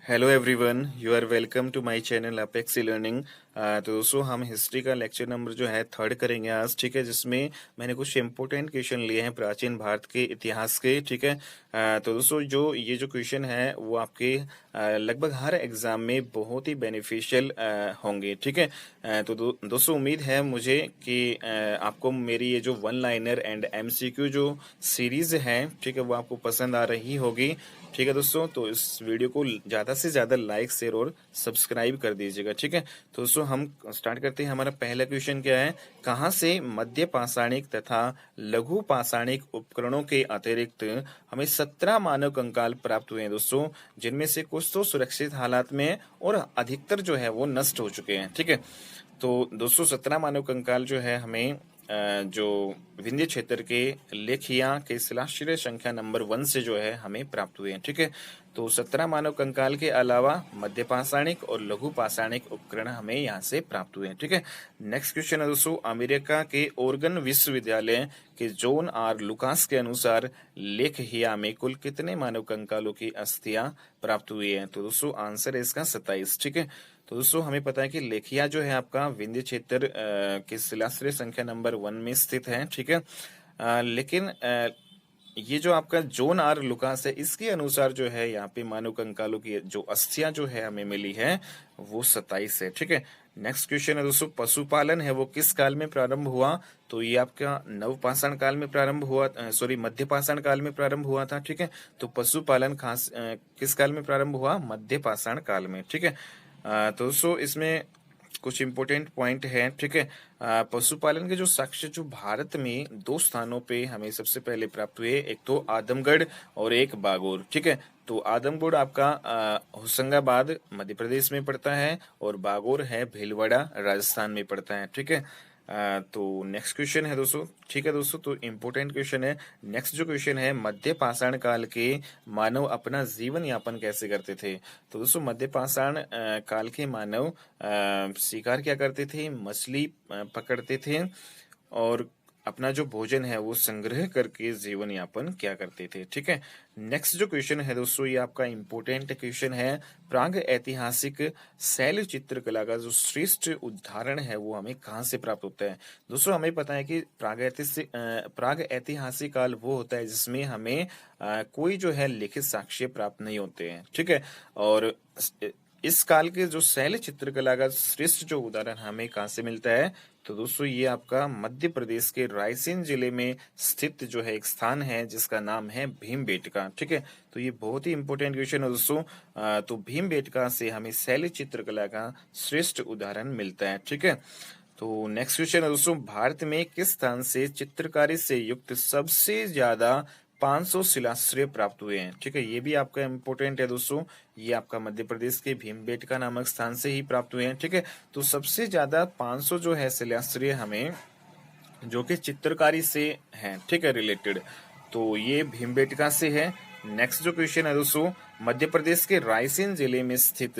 Hello everyone, you are welcome to my channel Apex Learning. तो दोस्तों हम history का लेक्चर नंबर जो है थर्ड करेंगे आज, ठीक है। जिसमें मैंने कुछ इंपॉर्टेंट क्वेश्चन लिए हैं प्राचीन भारत के इतिहास के, ठीक है। तो दोस्तों जो क्वेश्चन है वो आपके लगभग हर एग्जाम में बहुत ही बेनिफिशियल होंगे, ठीक है। तो दोस्तों उम्मीद है मुझे कि आपको मेरी ये जो वन लाइनर एंड एमसीक्यू जो सीरीज है, ठीक है, वो आपको पसंद आ रही होगी, ठीक है दोस्तों। तो इस वीडियो को ज्यादा से ज्यादा लाइक शेयर और सब्सक्राइब कर दीजिएगा, ठीक है। तो दोस्तों हम स्टार्ट करते हैं। हमारा पहला क्वेश्चन क्या है, कहाँ से मध्य पाषाणिक तथा लघु पाषाणिक उपकरणों के अतिरिक्त हमें 17 मानव कंकाल प्राप्त हुए हैं दोस्तों, जिनमें से कुछ तो सुरक्षित हालात में हैं और अधिकतर जो है वो नष्ट हो चुके हैं, ठीक है। तो दोस्तों 17 मानव कंकाल जो है हमें जो विंध्य क्षेत्र के लेखिया के शिलाश्रय संख्या नंबर 1 से जो है हमें प्राप्त हुए हैं, ठीक है। तो 17 मानव कंकाल के अलावा मध्य पाषाणिक और लघु पाषाणिक उपकरण हमें यहाँ से प्राप्त हुए हैं, ठीक है। नेक्स्ट क्वेश्चन है दोस्तों, अमेरिका के ओरेगन विश्वविद्यालय के जॉन आर लुकास के अनुसार लेखहिया में कुल कितने मानव कंकालों की अस्थियां प्राप्त हुई है? तो दोस्तों आंसर है इसका 27, ठीक है। तो दोस्तों हमें पता है कि लेखिया जो है आपका विंध्य क्षेत्र के शिलाश्रय संख्या नंबर 1 में स्थित है, ठीक है। लेकिन ये जो आपका जोन आर लुकास है, इसके अनुसार जो है यहाँ पे मानव कंकालों की जो अस्थियां जो है हमें मिली है वो 27 है, ठीक है। नेक्स्ट क्वेश्चन है दोस्तों, पशुपालन है वो किस काल में प्रारंभ हुआ? तो ये आपका नवपाषाण काल में प्रारंभ हुआ, सॉरी मध्य पाषाण काल में प्रारंभ हुआ था, ठीक है। तो पशुपालन खास किस काल में प्रारंभ हुआ? मध्य पाषाण काल में, ठीक है। तो दोस्तों इसमें कुछ इंपॉर्टेंट पॉइंट है, ठीक है। पशुपालन के जो साक्ष्य जो भारत में दो स्थानों पे हमें सबसे पहले प्राप्त हुए, एक तो आदमगढ़ और एक बागोर, ठीक है। तो आदमगढ़ आपका होशंगाबाद मध्य प्रदेश में पड़ता है और बागोर है भीलवाड़ा राजस्थान में पड़ता है, ठीक है। तो नेक्स्ट क्वेश्चन है दोस्तों, ठीक है दोस्तों। तो इम्पोर्टेंट क्वेश्चन है। नेक्स्ट जो क्वेश्चन है, मध्य पाषाण काल के मानव अपना जीवन यापन कैसे करते थे? तो दोस्तों मध्य पाषाण काल के मानव शिकार क्या करते थे? मछली पकड़ते थे और अपना जो भोजन है वो संग्रह करके जीवन यापन क्या करते थे, ठीक है। नेक्स्ट जो क्वेश्चन है दोस्तों, ये आपका इम्पोर्टेंट क्वेश्चन है। प्राग ऐतिहासिक शैल चित्रकला का जो श्रेष्ठ उदाहरण है वो हमें कहाँ से प्राप्त होता है? दोस्तों हमें पता है कि प्राग ऐतिहासिक काल वो होता है जिसमें हमें कोई जो है लिखित साक्ष्य प्राप्त नहीं होते हैं, ठीक है। और इस काल के जो शैल चित्रकला का श्रेष्ठ जो उदाहरण हमें कहाँ से मिलता है? तो दोस्तों ये आपका मध्य प्रदेश के रायसेन जिले में स्थित जो है एक स्थान है जिसका नाम है भीमबेटका, ठीक है। तो ये बहुत ही इंपॉर्टेंट क्वेश्चन है दोस्तों। तो भीमबेटका से हमें शैल चित्रकला का श्रेष्ठ उदाहरण मिलता है, ठीक है। तो नेक्स्ट क्वेश्चन है दोस्तों, भारत में किस स्थान से चित्रकारी से युक्त सबसे ज्यादा 500 शिलाश्रय प्राप्त हुए हैं? ठीक है, ये भी आपका इम्पोर्टेंट है दोस्तों। ये आपका मध्य प्रदेश के भीमबेटका नामक स्थान से ही प्राप्त हुए हैं, ठीक है। तो सबसे ज्यादा 500 जो है शिलाश्रय हमें जो कि चित्रकारी से हैं, ठीक है, रिलेटेड, तो ये भीमबेटका से है। नेक्स्ट जो क्वेश्चन है दोस्तों, मध्य प्रदेश के रायसेन जिले में स्थित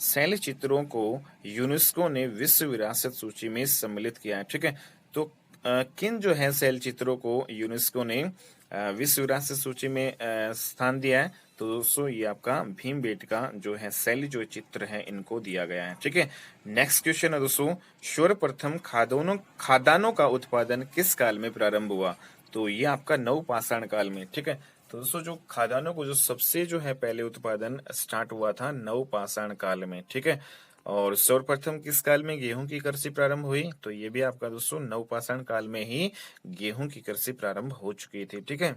शैल चित्रों को यूनेस्को ने विश्व विरासत सूची में सम्मिलित किया है, ठीक है। तो किन जो है शैल चित्रों को यूनेस्को ने विश्व विरासत सूची में स्थान दिया है? तो दोस्तों ये आपका भीमबेटका जो है शैल जो चित्र है इनको दिया गया है, ठीक है। नेक्स्ट क्वेश्चन है दोस्तों, सर्वप्रथम खादानों का उत्पादन किस काल में प्रारंभ हुआ? तो ये आपका नवपाषाण काल में, ठीक है। तो दोस्तों जो खादानों को जो सबसे जो है पहले उत्पादन स्टार्ट हुआ था नवपाषाण काल में, ठीक है। और सर्वप्रथम किस काल में गेहूं की कृषि प्रारंभ हुई? तो ये भी आपका दोस्तों नवपाषाण काल में ही गेहूं की कृषि प्रारंभ हो चुकी थी, ठीक है।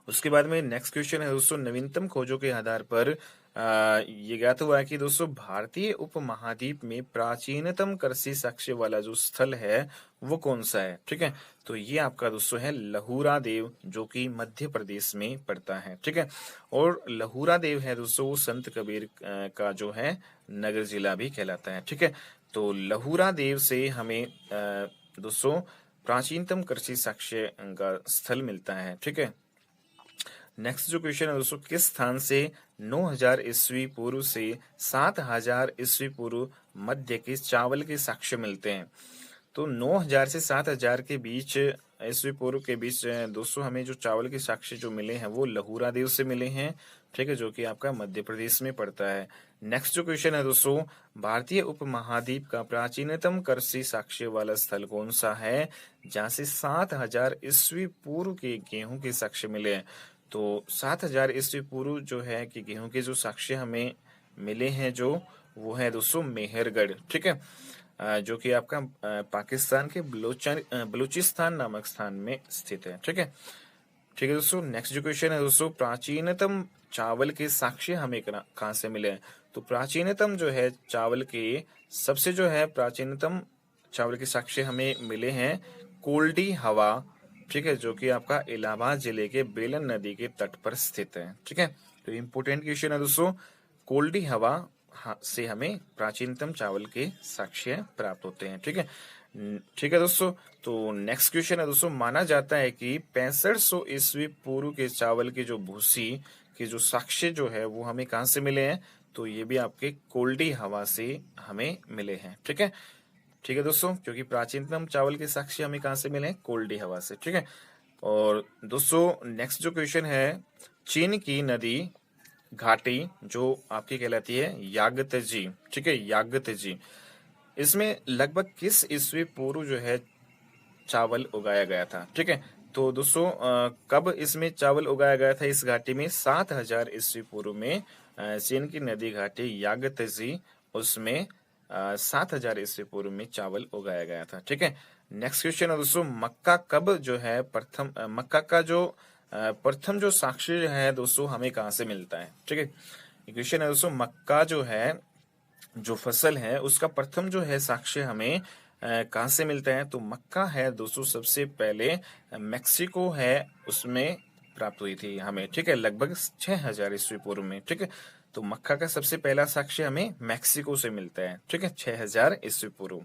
उसके बाद में नेक्स्ट क्वेश्चन है दोस्तों, नवीनतम खोजों के आधार पर ये ज्ञात हुआ है कि दोस्तों भारतीय उपमहाद्वीप में प्राचीनतम कृषि साक्ष्य वाला जो स्थल है वो कौन सा है? ठीक है, तो ये आपका दोस्तों है लहुरा देव, जो कि मध्य प्रदेश में पड़ता है, ठीक है। और लहुरा देव है दोस्तों वो संत कबीर का जो है नगर जिला भी कहलाता है, ठीक है। तो लहुरा देव से हमें दोस्तों प्राचीनतम कृषि साक्ष्य का स्थल मिलता है, ठीक है। नेक्स्ट जो क्वेश्चन है दोस्तों, किस स्थान से 9000 ईस्वी पूर्व से 7000 ईस्वी पूर्व मध्य के चावल के साक्ष्य मिलते हैं? तो 9000 से 7000 के बीच ईस्वी पूर्व के बीच दोस्तों हमें जो चावल के साक्ष्य जो मिले हैं वो लहुरा देव से मिले हैं। ठीक है, जो कि आपका मध्य प्रदेश में पड़ता है। नेक्स्ट जो क्वेश्चन है दोस्तों, भारतीय उपमहाद्वीप का प्राचीनतम कृषि साक्ष्य वाला स्थल कौन सा है जहाँ से 7000 ईस्वी पूर्व के गेहूं के साक्ष्य मिले हैं? तो 7000 ईस्वी पूर्व जो है कि गेहूं के जो साक्ष्य हमें मिले हैं जो, वो है दोस्तों मेहरगढ़। ठीक है, जो कि आपका पाकिस्तान के बलूचिस्तान नामक स्थान में स्थित है। ठीक है, ठीक है दोस्तों। नेक्स्ट जो क्वेश्चन है दोस्तों, प्राचीनतम चावल के साक्ष्य हमें कहाँ से मिले हैं? तो प्राचीनतम जो है चावल के, सबसे जो है प्राचीनतम चावल के साक्ष्य हमें मिले हैं कोल्डी हवा। ठीक है, जो कि आपका इलाहाबाद जिले के बेलन नदी के तट पर स्थित है। ठीक है, तो इम्पोर्टेंट क्वेश्चन है दोस्तों, कोल्डी हवा से हमें प्राचीनतम चावल के साक्ष्य प्राप्त होते हैं। ठीक है, ठीक है दोस्तों। तो नेक्स्ट क्वेश्चन है दोस्तों, माना जाता है कि 6500 ईस्वी पूर्व के चावल की जो भूसी के जो साक्ष्य जो है वो हमें कहाँ से मिले हैं? तो ये भी आपके कोल्डी हवा से हमें मिले हैं। ठीक है, ठीक है दोस्तों, क्योंकि प्राचीनतम चावल के साक्ष्य हमें कहाँ से मिले हैं? कोल्डी हवा से। ठीक है, और दोस्तों नेक्स्ट जो क्वेश्चन है, चीन की नदी घाटी जो आपकी कहलाती है यागतजी। ठीक है, यागतजी, इसमें लगभग किस ईस्वी पूर्व जो है चावल उगाया गया था? ठीक है, तो दोस्तों कब इसमें चावल उगाया गया था इस घाटी में? 7000 ईस्वी पूर्व में चीन की नदी घाटी यागतजी, उसमें 7000 ईस्वी पूर्व में चावल उगाया गया था। ठीक है, नेक्स्ट क्वेश्चन है दोस्तों, मक्का कब जो है प्रथम मक्का का जो प्रथम जो साक्ष्य है दोस्तों हमें कहाँ से मिलता है? ठीक है, क्वेश्चन है दोस्तों, मक्का जो है जो फसल है उसका प्रथम जो है साक्ष्य हमें कहाँ से मिलता है? तो मक्का है दोस्तों सबसे पहले मेक्सिको है उसमें प्राप्त हुई थी हमें। ठीक है, लगभग 6000 ईस्वी पूर्व में। ठीक है, तो मक्का का सबसे पहला साक्ष्य हमें मेक्सिको से मिलता है। ठीक है, 6000 ईस्वी पूर्व।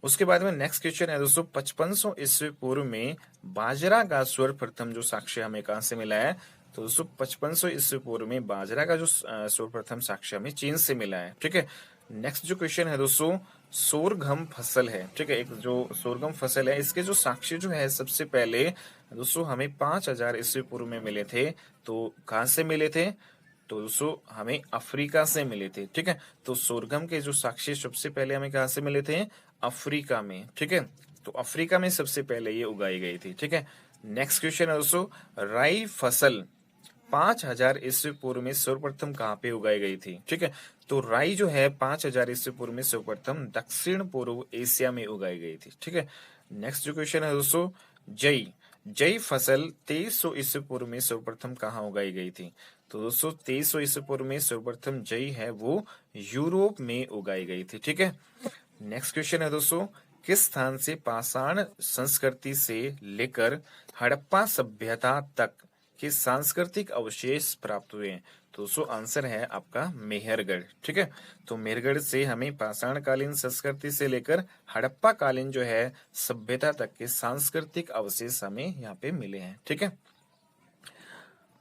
उसके बाद में नेक्स्ट क्वेश्चन है दोस्तों, 5500 ईस्वी पूर्व में बाजरा का सर्वप्रथम जो साक्ष्य हमें कहाँ से मिला है? तो दोस्तों 5500 ईस्वी पूर्व में बाजरा का जो सर्वप्रथम साक्ष्य हमें चीन से मिला है। ठीक है, नेक्स्ट जो क्वेश्चन है दोस्तों, सोरगम फसल है। ठीक है, एक जो सोरगम फसल है इसके जो साक्ष्य जो है सबसे पहले दोस्तों हमें 5000 ईस्वी पूर्व में मिले थे। तो कहाँ से मिले थे? तो दोस्तों हमें अफ्रीका से मिले थे। ठीक है, तो सोरगम के जो साक्ष्य सबसे पहले हमें कहाँ से मिले थे? अफ्रीका में। ठीक है, तो अफ्रीका में सबसे पहले ये उगाई गई थी। ठीक है, नेक्स्ट क्वेश्चन है दोस्तों, राई फसल 5000 ईस्वी पूर्व में सर्वप्रथम कहाँ पे उगाई गई थी? ठीक है, तो राई जो है 5000 ईस्वी पूर्व में सर्वप्रथम दक्षिण पूर्व एशिया में उगाई गई थी। ठीक है, नेक्स्ट जो क्वेश्चन है दोस्तों, जई जई फसल 2300 ईस्वी पूर्व में सर्वप्रथम कहाँ उगाई गई थी? तो दोस्तों 2300 ईस्वी पूर्व में सर्वप्रथम जई है वो यूरोप में उगाई गई थी। ठीक है, नेक्स्ट क्वेश्चन है दोस्तों, किस स्थान से पाषाण संस्कृति से लेकर हड़प्पा सभ्यता तक के सांस्कृतिक अवशेष प्राप्त हुए हैं? तो दोस्तों आंसर है आपका मेहरगढ़। ठीक है, तो मेहरगढ़ से हमें पाषाण कालीन संस्कृति से लेकर हड़प्पा कालीन जो है सभ्यता तक के सांस्कृतिक अवशेष हमें यहाँ पे मिले हैं। ठीक है,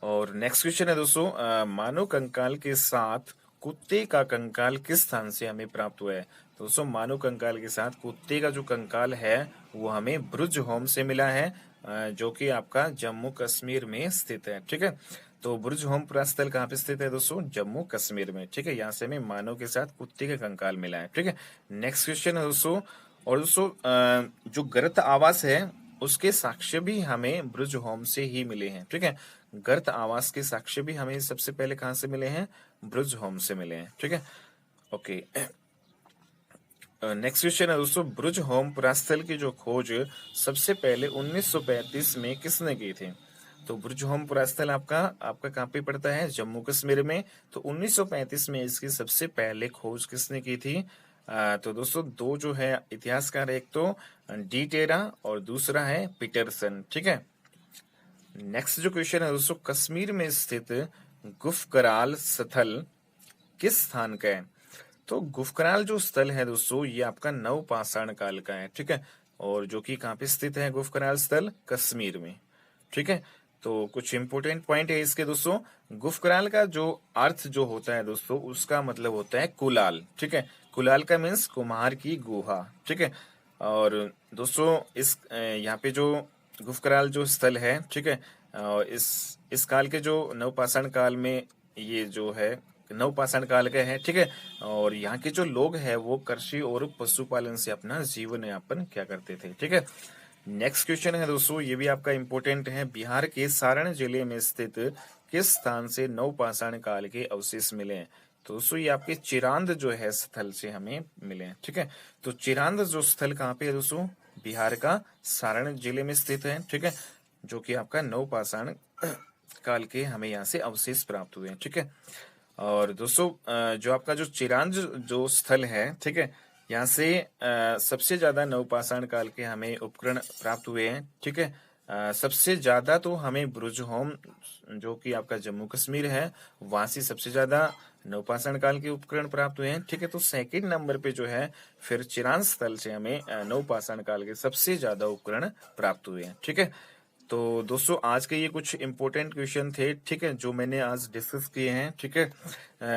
और नेक्स्ट क्वेश्चन है दोस्तों, मानव कंकाल के साथ कुत्ते का कंकाल किस स्थान से हमें प्राप्त हुआ है? तो दोस्तों मानव कंकाल के साथ कुत्ते का जो कंकाल है वो हमें ब्रुज होम से मिला है, जो कि आपका जम्मू कश्मीर में स्थित है। ठीक है, तो ब्रुज होम पुरास्थल कहाँ पे स्थित है दोस्तों? जम्मू कश्मीर में। ठीक है, यहाँ से हमें मानव के साथ कुत्ते का कंकाल मिला है। ठीक है, नेक्स्ट क्वेश्चन है दोस्तों, और दोस्तों जो गर्त आवास है उसके साक्ष्य भी हमें ब्रुज होम से ही मिले हैं। ठीक है, गर्त आवास के साक्ष्य भी हमें सबसे पहले कहाँ से मिले हैं? ब्रुज होम से मिले हैं। ठीक है, ओके। नेक्स्ट क्वेश्चन है दोस्तों, ब्रुज होम पुरास्थल की जो खोज सबसे पहले 1935 में किसने की थी? तो ब्रुज होम पुरास्थल आपका आपका कहाँ पे पड़ता है? जम्मू कश्मीर में। तो 1935 में इसकी सबसे पहले खोज किसने की थी? तो दोस्तों दो जो है इतिहासकार, एक तो डी टेरा और दूसरा है पीटरसन। ठीक है, नेक्स्ट जो क्वेश्चन है दोस्तों, कश्मीर में स्थित गुफकराल स्थल किस स्थान का है? तो गुफकराल जो स्थल है दोस्तों ये आपका नवपाषाण काल का है। ठीक है, और जो कि कहाँ पे स्थित है गुफकराल स्थल? कश्मीर में। ठीक है, तो कुछ इंपोर्टेंट पॉइंट है इसके दोस्तों। गुफकराल का जो अर्थ जो होता है दोस्तों उसका मतलब होता है कुलाल। ठीक है, कुलाल का मीन्स कुम्हार की गुहा। ठीक है, और दोस्तों इस यहाँ पे जो गुफकराल जो स्थल है, ठीक है, और इस काल के जो नवपाषाण काल में ये जो है नवपाषाण काल के हैं, ठीक है। और यहाँ के जो लोग हैं वो कृषि और पशुपालन से अपना जीवन यापन क्या करते थे, ठीक है। नेक्स्ट क्वेश्चन है दोस्तों, ये भी आपका इम्पोर्टेंट है। बिहार के सारण जिले में स्थित किस स्थान से नवपाषाण काल के अवशेष मिले हैं? तो दोस्तों ये आपके चिरांद जो है स्थल से हमें मिले हैं, ठीक है। तो चिरांद जो स्थल कहाँ पे है दोस्तों? बिहार का सारण जिले में स्थित है, ठीक है, जो कि आपका नवपाषाण काल के हमें यहाँ से अवशेष प्राप्त हुए हैं, ठीक है। और दोस्तों जो आपका जो चिरांद जो स्थल है, ठीक है, यहाँ से सबसे ज्यादा नवपाषाण काल के हमें उपकरण प्राप्त हुए हैं, ठीक है। सबसे ज्यादा तो हमें ब्रुजहोम जो कि आपका जम्मू कश्मीर है, वहां से सबसे ज्यादा नवपाषाण काल के उपकरण प्राप्त हुए हैं, ठीक है। तो सेकंड नंबर पे जो है फिर चिरांद स्थल से हमें नवपाषाण काल के सबसे ज्यादा उपकरण प्राप्त हुए हैं, ठीक है। तो दोस्तों आज के ये कुछ इंपॉर्टेंट क्वेश्चन थे, ठीक है, जो मैंने आज डिस्कस किए हैं, ठीक है।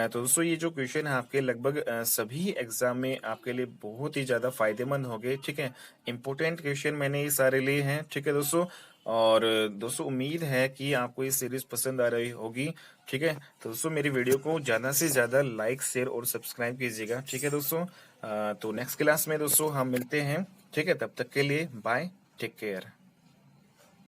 तो दोस्तों ये जो क्वेश्चन है आपके लगभग सभी एग्जाम में आपके लिए बहुत ही ज्यादा फायदेमंद होंगे, ठीक है। इंपॉर्टेंट क्वेश्चन मैंने ये सारे लिए हैं, ठीक है दोस्तों। और दोस्तों उम्मीद है कि आपको ये सीरीज पसंद आ रही होगी, ठीक है। तो दोस्तों मेरी वीडियो को ज्यादा से ज्यादा लाइक शेयर और सब्सक्राइब कीजिएगा, ठीक है दोस्तों। तो नेक्स्ट क्लास में दोस्तों हम मिलते हैं, ठीक है, तब तक के लिए बाय, टेक केयर।